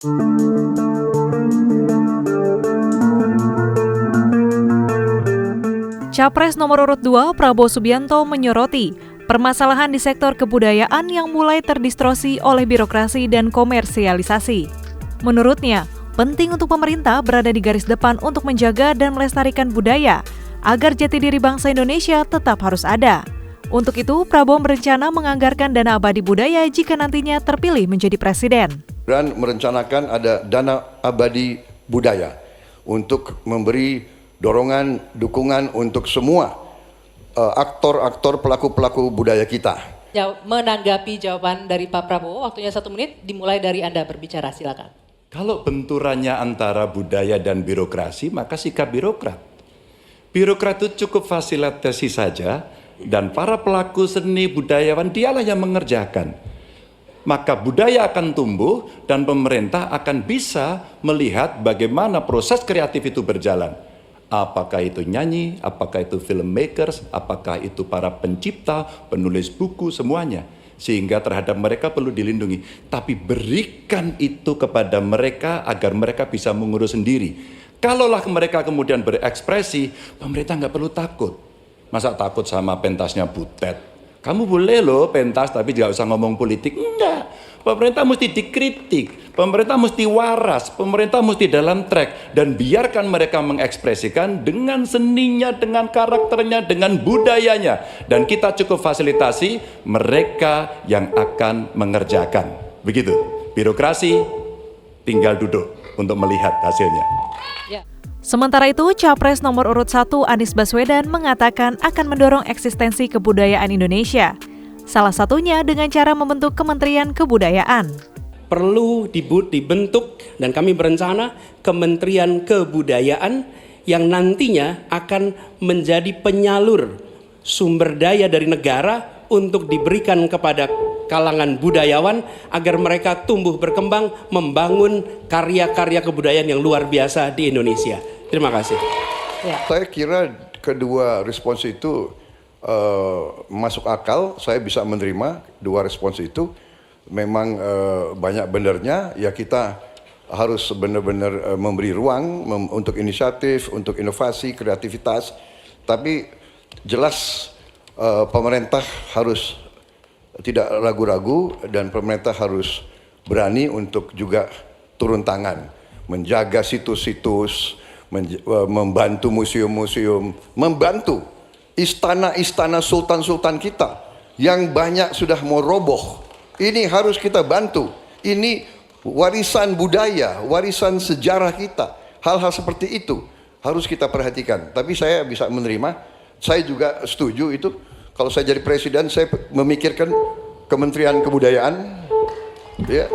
Capres nomor urut 2 Prabowo Subianto menyoroti permasalahan di sektor kebudayaan yang mulai terdistorsi oleh birokrasi dan komersialisasi. Menurutnya, penting untuk pemerintah berada di garis depan untuk menjaga dan melestarikan budaya agar jati diri bangsa Indonesia tetap harus ada. Untuk itu, Prabowo berencana menganggarkan dana abadi budaya jika nantinya terpilih menjadi presiden. Dan merencanakan ada dana abadi budaya untuk memberi dorongan, dukungan untuk semua aktor-aktor pelaku-pelaku budaya kita. Menanggapi jawaban dari Pak Prabowo, waktunya 1 menit, dimulai dari Anda berbicara, silakan. Kalau benturannya antara budaya dan birokrasi, maka sikap birokrat. Birokrat itu cukup fasilitasi saja, dan para pelaku seni budayawan dialah yang mengerjakan. Maka budaya akan tumbuh dan pemerintah akan bisa melihat bagaimana proses kreatif itu berjalan. Apakah itu nyanyi, apakah itu filmmakers, apakah itu para pencipta, penulis buku, semuanya. Sehingga terhadap mereka perlu dilindungi. Tapi berikan itu kepada mereka agar mereka bisa mengurus sendiri. Kalaulah mereka kemudian berekspresi, pemerintah nggak perlu takut. Masa takut sama pentasnya Butet? Kamu boleh loh pentas tapi nggak usah ngomong politik. Enggak. Pemerintah mesti dikritik, pemerintah mesti waras, pemerintah mesti dalam track. Dan biarkan mereka mengekspresikan dengan seninya, dengan karakternya, dengan budayanya. Dan kita cukup fasilitasi mereka yang akan mengerjakan. Begitu, birokrasi tinggal duduk untuk melihat hasilnya. Sementara itu, Capres nomor urut 1 Anies Baswedan mengatakan akan mendorong eksistensi kebudayaan Indonesia. Salah satunya dengan cara membentuk Kementerian Kebudayaan. Perlu dibentuk dan kami berencana Kementerian Kebudayaan yang nantinya akan menjadi penyalur sumber daya dari negara untuk diberikan kepada kalangan budayawan agar mereka tumbuh berkembang membangun karya-karya kebudayaan yang luar biasa di Indonesia. Terima kasih. Saya kira kedua respons itu masuk akal, saya bisa menerima dua respons itu. Memang banyak benernya, ya kita harus benar-benar memberi ruang untuk inisiatif, untuk inovasi, kreativitas. Tapi jelas pemerintah harus tidak ragu-ragu dan pemerintah harus berani untuk juga turun tangan, menjaga situs-situs, membantu museum-museum, membantu istana-istana sultan-sultan kita yang banyak sudah mau roboh. Ini harus kita bantu. Ini warisan budaya, warisan sejarah kita. Hal-hal seperti itu harus kita perhatikan. Tapi saya bisa menerima, saya juga setuju itu. Kalau saya jadi presiden, saya memikirkan Kementerian Kebudayaan. Ya.